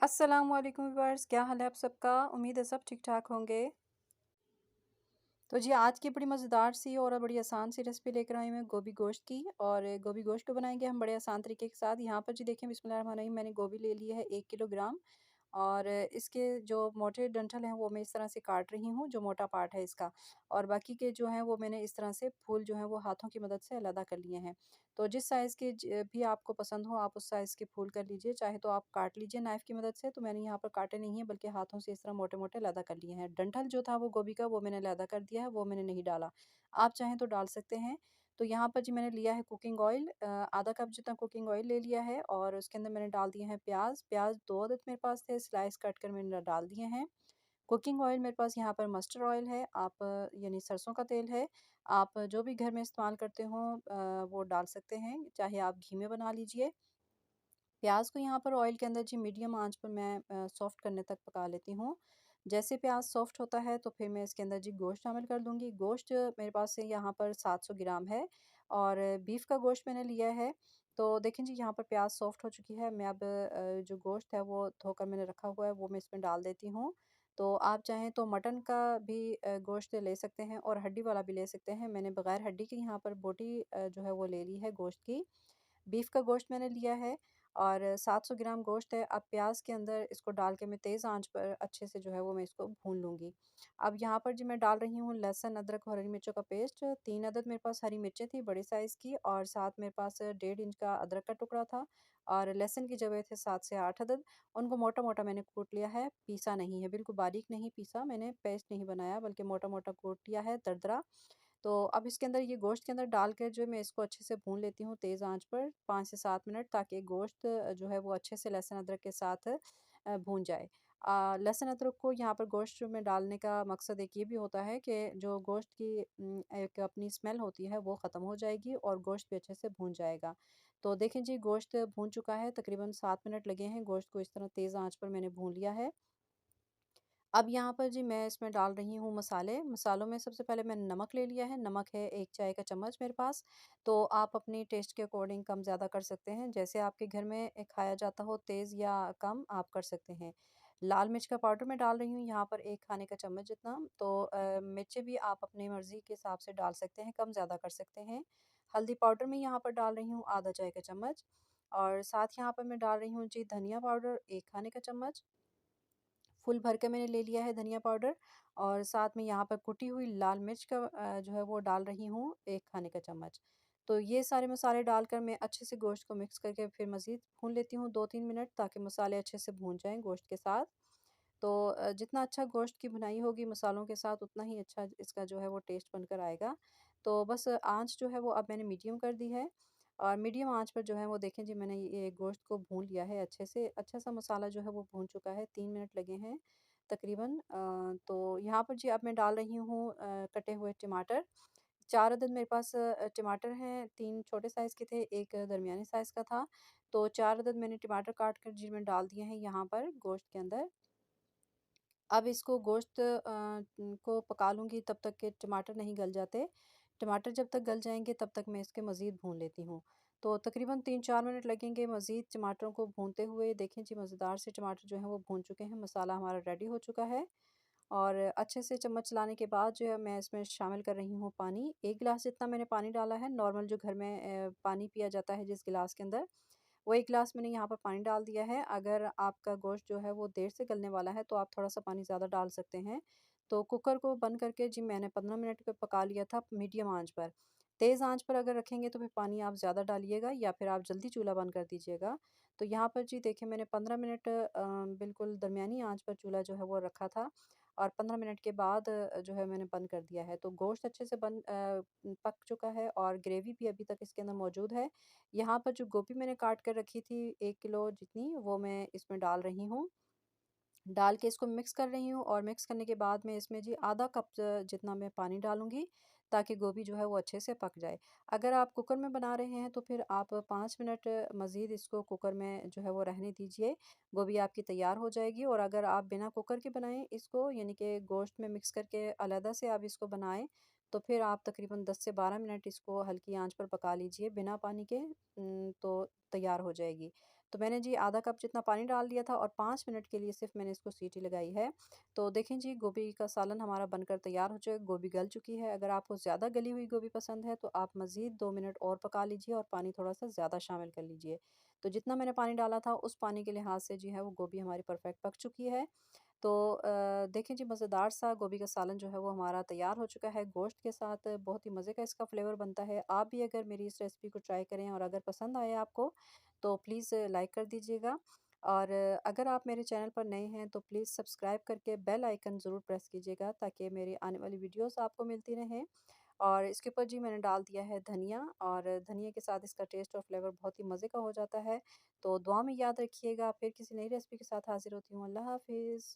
अस्सलामुअलैकुम व्यूअर्स, क्या हाल है आप सबका। उम्मीद है सब ठीक ठाक होंगे। तो जी आज की बड़ी मज़ेदार सी और बड़ी आसान सी रेसिपी लेकर आई मैं गोभी गोश्त की। और गोभी गोश्त को बनाएंगे हम बड़े आसान तरीके के साथ। यहाँ पर जी देखें, बिस्मिल्लाहिर्रहमानिर्रहीम, मैंने गोभी ले ली है 1 किलोग्राम। और इसके जो मोटे डंठल हैं वो मैं इस तरह से काट रही हूँ, जो मोटा पार्ट है इसका। और बाकी के जो हैं वो मैंने इस तरह से फूल जो हैं वो हाथों की मदद से अलग कर लिए हैं। तो जिस साइज़ के भी आपको पसंद हो आप उस साइज़ के फूल कर लीजिए, चाहे तो आप काट लीजिए नाइफ़ की मदद से। तो मैंने यहाँ पर काटे नहीं है बल्कि हाथों से इस तरह मोटे मोटे अलग कर लिए हैं। डंठल जो था वो गोभी का वो मैंने अलग कर दिया है, वो मैंने नहीं डाला। आप चाहें तो डाल सकते हैं। तो यहाँ पर जी मैंने लिया है कुकिंग ऑयल, आधा कप जितना कुकिंग ऑयल ले लिया है। और उसके अंदर मैंने डाल दिए हैं प्याज। प्याज 2 अदद मेरे पास थे, स्लाइस कट कर मैंने डाल दिए हैं। कुकिंग ऑयल मेरे पास यहाँ पर मस्टर्ड ऑयल है, आप यानी सरसों का तेल है। आप जो भी घर में इस्तेमाल करते हो वो डाल सकते हैं, चाहे आप घी में बना लीजिए। प्याज को यहाँ पर ऑयल के अंदर जी मीडियम आंच पर मैं सॉफ्ट करने तक पका लेती हूँ। जैसे प्याज सॉफ्ट होता है तो फिर मैं इसके अंदर जी गोश्त शामिल कर दूँगी। गोश्त मेरे पास से यहाँ पर 700 ग्राम है। और बीफ का गोश्त मैंने लिया है। तो देखें जी यहाँ पर प्याज सॉफ्ट हो चुकी है। मैं अब जो गोश्त है वो धोकर मैंने रखा हुआ है वो मैं इसमें डाल देती हूँ। तो आप चाहें तो मटन का भी गोश्त ले सकते हैं और हड्डी वाला भी ले सकते हैं। मैंने बगैर हड्डी के यहाँ पर बोटी जो है वो ले ली है गोश्त की। बीफ का गोश्त मैंने लिया है। और 700 ग्राम गोश्त है। अब प्याज के अंदर इसको डाल के मैं तेज़ आंच पर अच्छे से जो है वो मैं इसको भून लूँगी। अब यहाँ पर जी मैं डाल रही हूँ लहसुन अदरक और हरी मिर्चों का पेस्ट। 3 अदद मेरे पास हरी मिर्चें थी बड़े साइज़ की, और साथ मेरे पास 1.5 इंच का अदरक का टुकड़ा था। और लहसुन की जगह थे 7 से 8 अदद। उनको मोटा मोटा मैंने कूट लिया है, पीसा नहीं है, बिल्कुल बारीक नहीं पीसा मैंने, पेस्ट नहीं बनाया बल्कि मोटा मोटा कूट लिया है, दरदरा। तो अब इसके अंदर ये गोश्त के अंदर डाल कर जो मैं इसको अच्छे से भून लेती हूँ तेज़ आंच पर 5 से 7 मिनट, ताकि गोश्त जो है वो अच्छे से लहसुन अदरक के साथ भून जाए। लहसुन अदरक को यहाँ पर गोश्त में डालने का मकसद एक ये भी होता है कि जो गोश्त की एक अपनी स्मेल होती है वो ख़त्म हो जाएगी और गोश्त भी अच्छे से भून जाएगा। तो देखें जी गोश्त भून चुका है, तकरीबन 7 मिनट लगे हैं गोश्त को इस तरह तेज़ आंच पर मैंने भून लिया है। अब यहाँ पर जी मैं इसमें डाल रही हूँ मसाले। मसालों में सबसे पहले मैंने नमक ले लिया है। नमक है 1 चाय का चम्मच मेरे पास। तो आप अपनी टेस्ट के अकॉर्डिंग कम ज़्यादा कर सकते हैं। जैसे आपके घर में खाया जाता हो तेज़ या कम आप कर सकते हैं। लाल मिर्च का पाउडर मैं डाल रही हूँ यहाँ पर 1 खाने का चम्मच जितना। तो मिर्चें भी आप अपनी मर्ज़ी के हिसाब से डाल सकते हैं, कम ज़्यादा कर सकते हैं। हल्दी पाउडर मैं यहाँ पर डाल रही हूँ आधा चाय का चम्मच। और साथ यहाँ पर मैं डाल रही हूँ जी धनिया पाउडर 1 खाने का चम्मच। फुल भर के मैंने ले लिया है धनिया पाउडर। और साथ में यहाँ पर कुटी हुई लाल मिर्च का जो है वो डाल रही हूँ 1 खाने का चम्मच। तो ये सारे मसाले डालकर मैं अच्छे से गोश्त को मिक्स करके फिर मज़ीद भून लेती हूँ 2-3 मिनट, ताकि मसाले अच्छे से भून जाएँ गोश्त के साथ। तो जितना अच्छा गोश्त की भुनाई होगी मसालों के साथ उतना ही अच्छा इसका जो है वो टेस्ट बनकर आएगा। तो बस आँच जो है वो अब मैंने मीडियम कर दी है। और मीडियम आँच पर जो है वो देखें जी मैंने ये गोश्त को भून लिया है अच्छे से। अच्छा सा मसाला जो है वो भून चुका है, 3 मिनट लगे हैं तकरीबन। तो यहाँ पर जी अब मैं डाल रही हूँ कटे हुए टमाटर। 4 अदद मेरे पास टमाटर हैं, 3 छोटे साइज़ के थे, 1 दरमियाने साइज़ का था। तो 4 अदद मैंने टमाटर काट कर जी मैं डाल दिए हैं यहाँ पर गोश्त के अंदर। अब इसको गोश्त को पका लूँगी तब तक के टमाटर नहीं गल जाते। टमाटर जब तक गल जाएँगे तब तक मैं इसके मज़ीद भून लेती हूँ। तो तकरीबन 3-4 मिनट लगेंगे मज़ीद टमाटरों को भूनते हुए। देखें जी मज़ेदार से टमाटर जो हैं वो भून चुके हैं, मसाला हमारा रेडी हो चुका है। और अच्छे से चम्मच चलाने के बाद जो है मैं इसमें शामिल कर रही हूँ पानी। 1 गिलास जितना मैंने पानी डाला है, नॉर्मल जो घर में पानी पिया जाता है जिस गिलास के अंदर, वो 1 गिलास मैंने यहाँ पर पानी डाल दिया है। अगर आपका गोश्त जो है वो देर से गलने वाला है तो आप थोड़ा-सा पानी ज़्यादा डाल सकते हैं। तो कुकर को बंद करके जी मैंने 15 मिनट पे पका लिया था मीडियम आँच पर। तेज़ आँच पर अगर रखेंगे तो फिर पानी आप ज़्यादा डालिएगा या फिर आप जल्दी चूल्हा बंद कर दीजिएगा। तो यहाँ पर जी देखिए मैंने 15 मिनट बिल्कुल दरमियानी आँच पर चूल्हा जो है वो रखा था। और 15 मिनट के बाद जो है मैंने बंद कर दिया है। तो गोश्त अच्छे से पक चुका है और ग्रेवी भी अभी तक इसके अंदर मौजूद है। यहाँ पर जो गोभी मैंने काट कर रखी थी 1 किलो जितनी, वो मैं इसमें डाल रही हूँ। डाल के इसको मिक्स कर रही हूँ और मिक्स करने के बाद में इसमें जी आधा कप जितना मैं पानी डालूँगी, ताकि गोभी जो है वो अच्छे से पक जाए। अगर आप कुकर में बना रहे हैं तो फिर आप 5 मिनट मज़ीद इसको कुकर में जो है वो रहने दीजिए, गोभी आपकी तैयार हो जाएगी। और अगर आप बिना कुकर के बनाएँ इसको, यानी कि गोश्त में मिक्स करके अलहदा से आप इसको बनाएँ, तो फिर आप तकरीबन 10 से 12 मिनट इसको हल्की आँच पर पका लीजिए बिना पानी के, तो तैयार हो जाएगी। तो मैंने जी आधा कप जितना पानी डाल दिया था और 5 मिनट के लिए सिर्फ मैंने इसको सीटी लगाई है। तो देखें जी गोभी का सालन हमारा बनकर तैयार हो चुका है, गोभी गल चुकी है। अगर आपको ज़्यादा गली हुई गोभी पसंद है तो आप मज़ीद 2 मिनट और पका लीजिए और पानी थोड़ा सा ज़्यादा शामिल कर लीजिए। तो जितना मैंने पानी डाला था उस पानी के लिहाज से जो है वो गोभी हमारी परफेक्ट पक चुकी है। तो देखें जी मज़ेदार सा गोभी का सालन जो है वो हमारा तैयार हो चुका है गोश्त के साथ। बहुत ही मज़े का इसका फ्लेवर बनता है। आप भी अगर मेरी इस रेसिपी को ट्राई करें और अगर पसंद आए आपको तो प्लीज़ लाइक कर दीजिएगा। और अगर आप मेरे चैनल पर नए हैं तो प्लीज़ सब्सक्राइब करके बेल आइकन ज़रूर प्रेस कीजिएगा ताकि मेरी आने वाली वीडियोस आपको मिलती रहें। और इसके ऊपर जी मैंने डाल दिया है धनिया, और धनिया के साथ इसका टेस्ट और फ्लेवर बहुत ही मज़े का हो जाता है। तो दुआ में याद रखिएगा। फिर किसी नई रेसिपी के साथ हाज़िर होती हूँ। अल्लाह हाफ़िज़।